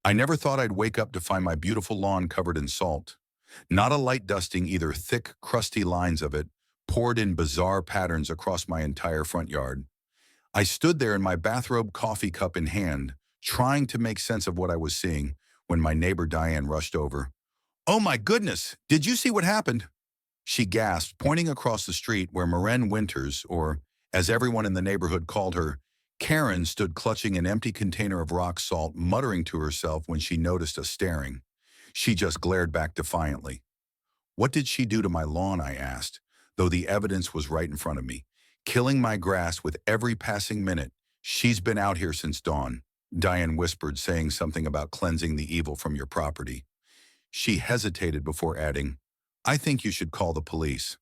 I never thought I'd wake up to find my beautiful lawn covered in salt. Not a light dusting, either thick, crusty lines of it, poured in bizarre patterns across my entire front yard. I stood there in my bathrobe, coffee cup in hand, trying to make sense of what I was seeing, when my neighbor Diane rushed over. "Oh my goodness, did you see what happened?" She gasped, pointing across the street where Maren Winters, or as everyone in the neighborhood called her, Karen, stood clutching an empty container of rock salt, muttering to herself when she noticed us staring. She just glared back defiantly. "What did she do to my lawn?" I asked, though the evidence was right in front of me. "Killing my grass with every passing minute. She's been out here since dawn," Diane whispered, saying something about cleansing the evil from your property. She hesitated before adding, "I think you should call the police."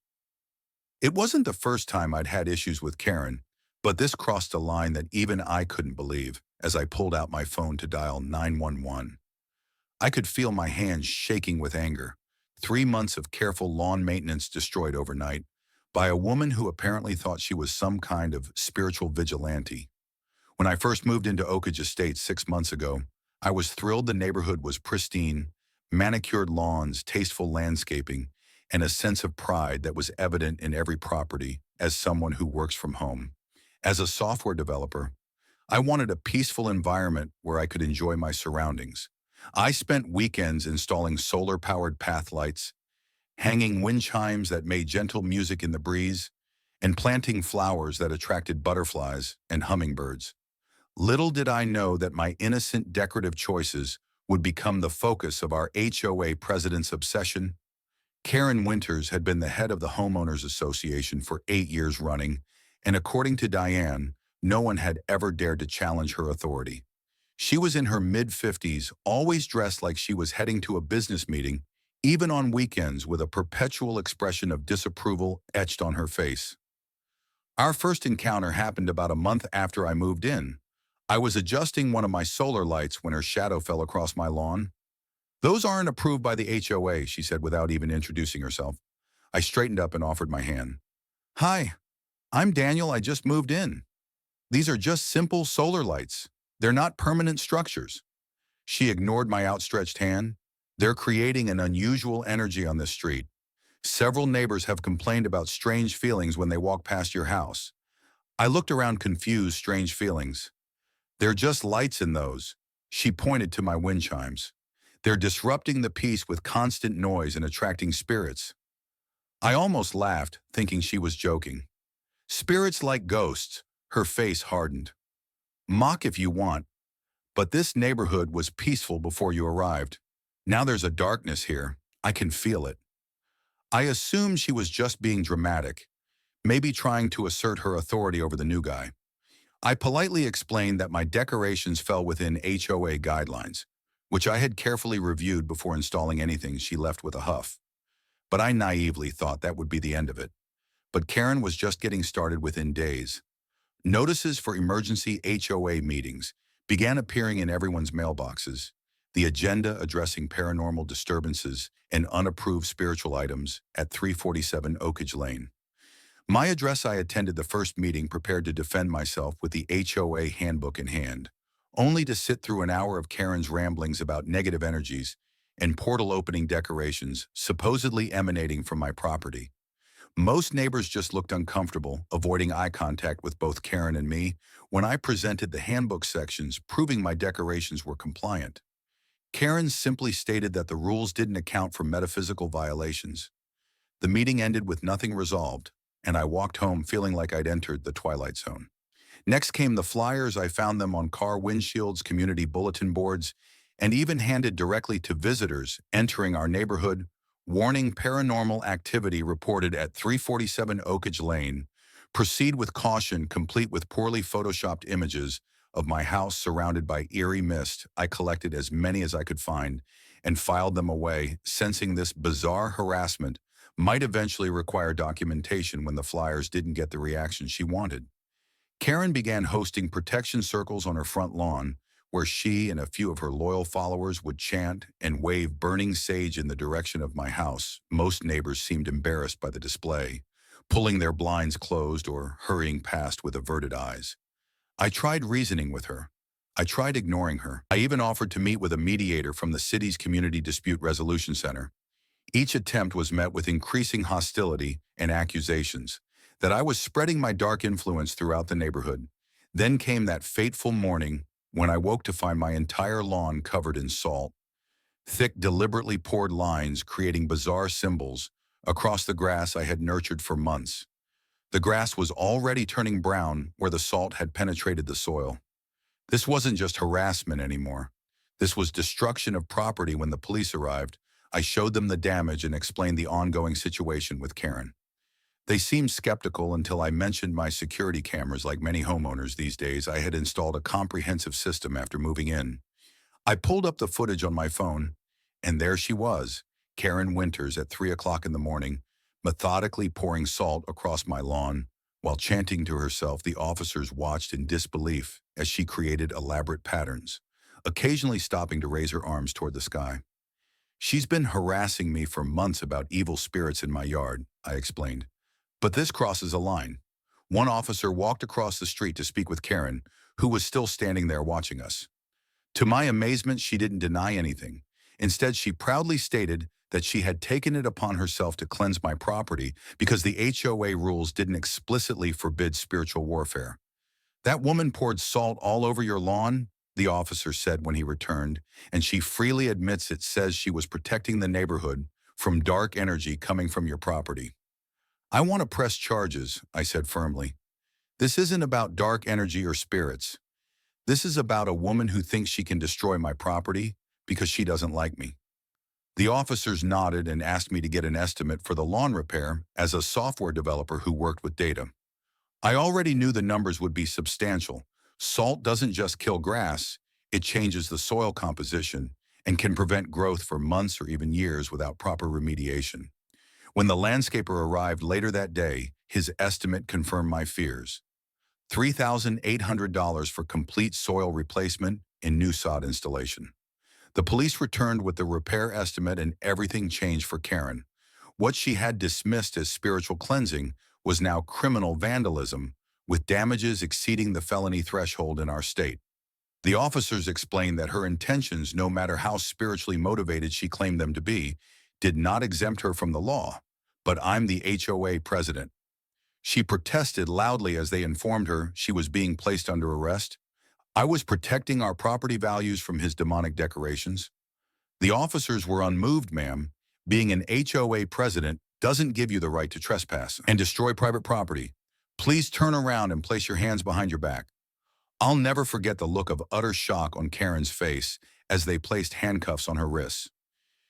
It wasn't the first time I'd had issues with Karen, but this crossed a line that even I couldn't believe as I pulled out my phone to dial 911. I could feel my hands shaking with anger. 3 months of careful lawn maintenance destroyed overnight by a woman who apparently thought she was some kind of spiritual vigilante. When I first moved into Oakage Estates 6 months ago, I was thrilled the neighborhood was pristine, manicured lawns, tasteful landscaping, and a sense of pride that was evident in every property as someone who works from home. As a software developer, I wanted a peaceful environment where I could enjoy my surroundings. I spent weekends installing solar-powered path lights, hanging wind chimes that made gentle music in the breeze, and planting flowers that attracted butterflies and hummingbirds. Little did I know that my innocent decorative choices would become the focus of our HOA president's obsession. Karen Winters had been the head of the Homeowners Association for 8 years running, and according to Diane, no one had ever dared to challenge her authority. She was in her mid-50s, always dressed like she was heading to a business meeting, even on weekends, with a perpetual expression of disapproval etched on her face. Our first encounter happened about a month after I moved in. I was adjusting one of my solar lights when her shadow fell across my lawn. "Those aren't approved by the HOA," she said without even introducing herself. I straightened up and offered my hand. "Hi, I'm Daniel. I just moved in. These are just simple solar lights. They're not permanent structures." She ignored my outstretched hand. "They're creating an unusual energy on this street. Several neighbors have complained about strange feelings when they walk past your house." I looked around confused. "Strange feelings? They're just lights in those." She pointed to my wind chimes. "They're disrupting the peace with constant noise and attracting spirits." I almost laughed, thinking she was joking. "Spirits like ghosts." Her face hardened. "Mock if you want, but this neighborhood was peaceful before you arrived. Now there's a darkness here. I can feel it." I assumed she was just being dramatic, maybe trying to assert her authority over the new guy. I politely explained that my decorations fell within HOA guidelines, which I had carefully reviewed before installing anything. She left with a huff. But I naively thought that would be the end of it. But Karen was just getting started within days. Notices for emergency HOA meetings began appearing in everyone's mailboxes, the agenda addressing paranormal disturbances and unapproved spiritual items at 347 Oakage Lane. My address. I attended the first meeting prepared to defend myself with the HOA handbook in hand, only to sit through an hour of Karen's ramblings about negative energies and portal opening decorations supposedly emanating from my property. Most neighbors just looked uncomfortable, avoiding eye contact with both Karen and me when I presented the handbook sections proving my decorations were compliant. Karen simply stated that the rules didn't account for metaphysical violations. The meeting ended with nothing resolved, and I walked home feeling like I'd entered the twilight zone. Next came the flyers. I found them on car windshields, community bulletin boards, and even handed directly to visitors entering our neighborhood. Warning: paranormal activity reported at 347 Oakage Lane. Proceed with caution, complete with poorly photoshopped images of my house surrounded by eerie mist. I collected as many as I could find and filed them away, sensing this bizarre harassment might eventually require documentation when the flyers didn't get the reaction she wanted. Karen began hosting protection circles on her front lawn, where she and a few of her loyal followers would chant and wave burning sage in the direction of my house. Most neighbors seemed embarrassed by the display, pulling their blinds closed or hurrying past with averted eyes. I tried reasoning with her. I tried ignoring her. I even offered to meet with a mediator from the city's Community Dispute Resolution Center. Each attempt was met with increasing hostility and accusations that I was spreading my dark influence throughout the neighborhood. Then came that fateful morning when I woke to find my entire lawn covered in salt. Thick, deliberately poured lines creating bizarre symbols across the grass I had nurtured for months. The grass was already turning brown where the salt had penetrated the soil. This wasn't just harassment anymore. This was destruction of property. When the police arrived, I showed them the damage and explained the ongoing situation with Karen. They seemed skeptical until I mentioned my security cameras. Like many homeowners these days, I had installed a comprehensive system after moving in. I pulled up the footage on my phone, and there she was, Karen Winters at 3 o'clock in the morning, methodically pouring salt across my lawn. While chanting to herself, the officers watched in disbelief as she created elaborate patterns, occasionally stopping to raise her arms toward the sky. She's been harassing me for months about evil spirits in my yard, I explained. But this crosses a line. One officer walked across the street to speak with Karen, who was still standing there watching us. To my amazement, she didn't deny anything. Instead, she proudly stated that she had taken it upon herself to cleanse my property because the HOA rules didn't explicitly forbid spiritual warfare. "That woman poured salt all over your lawn," the officer said when he returned, "and she freely admits it says she was protecting the neighborhood from dark energy coming from your property." "I want to press charges," I said firmly. "This isn't about dark energy or spirits. This is about a woman who thinks she can destroy my property because she doesn't like me." The officers nodded and asked me to get an estimate for the lawn repair as a software developer who worked with data. I already knew the numbers would be substantial. Salt doesn't just kill grass, it changes the soil composition and can prevent growth for months or even years without proper remediation. When the landscaper arrived later that day, his estimate confirmed my fears. $3,800 for complete soil replacement and new sod installation. The police returned with the repair estimate and everything changed for Karen. What she had dismissed as spiritual cleansing was now criminal vandalism, with damages exceeding the felony threshold in our state. The officers explained that her intentions, no matter how spiritually motivated she claimed them to be, did not exempt her from the law. "But I'm the HOA president." She protested loudly as they informed her she was being placed under arrest. "I was protecting our property values from his demonic decorations." The officers were unmoved. "Ma'am, being an HOA president doesn't give you the right to trespass and destroy private property. Please turn around and place your hands behind your back." I'll never forget the look of utter shock on Karen's face as they placed handcuffs on her wrists.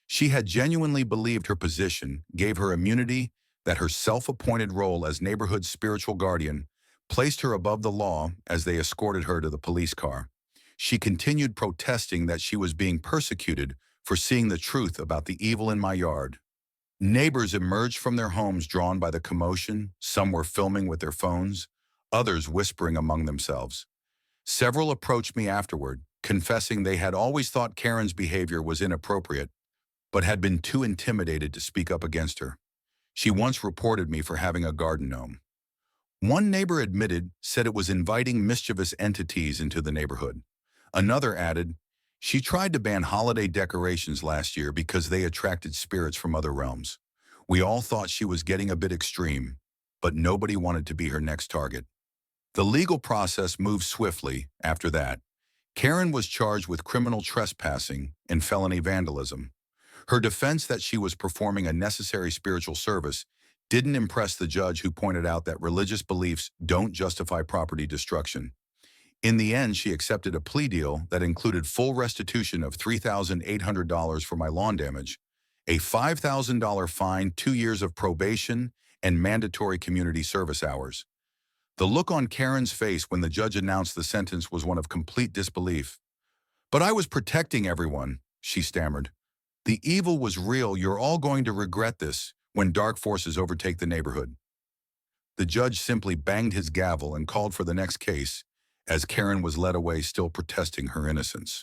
She had genuinely believed her position gave her immunity, that her self-appointed role as neighborhood spiritual guardian placed her above the law. As they escorted her to the police car, she continued protesting that she was being persecuted for seeing the truth about the evil in my yard. Neighbors emerged from their homes drawn by the commotion. Some were filming with their phones, others whispering among themselves. Several approached me afterward, confessing they had always thought Karen's behavior was inappropriate, but had been too intimidated to speak up against her. She once reported me for having a garden gnome. One neighbor said it was inviting mischievous entities into the neighborhood. Another added, she tried to ban holiday decorations last year because they attracted spirits from other realms. We all thought she was getting a bit extreme, but nobody wanted to be her next target. The legal process moved swiftly after that. Karen was charged with criminal trespassing and felony vandalism. Her defense that she was performing a necessary spiritual service didn't impress the judge, who pointed out that religious beliefs don't justify property destruction. In the end, she accepted a plea deal that included full restitution of $3,800 for my lawn damage, a $5,000 fine, 2 years of probation, and mandatory community service hours. The look on Karen's face when the judge announced the sentence was one of complete disbelief. "But I was protecting everyone," she stammered. "The evil was real. You're all going to regret this when dark forces overtake the neighborhood." The judge simply banged his gavel and called for the next case, as Karen was led away, still protesting her innocence.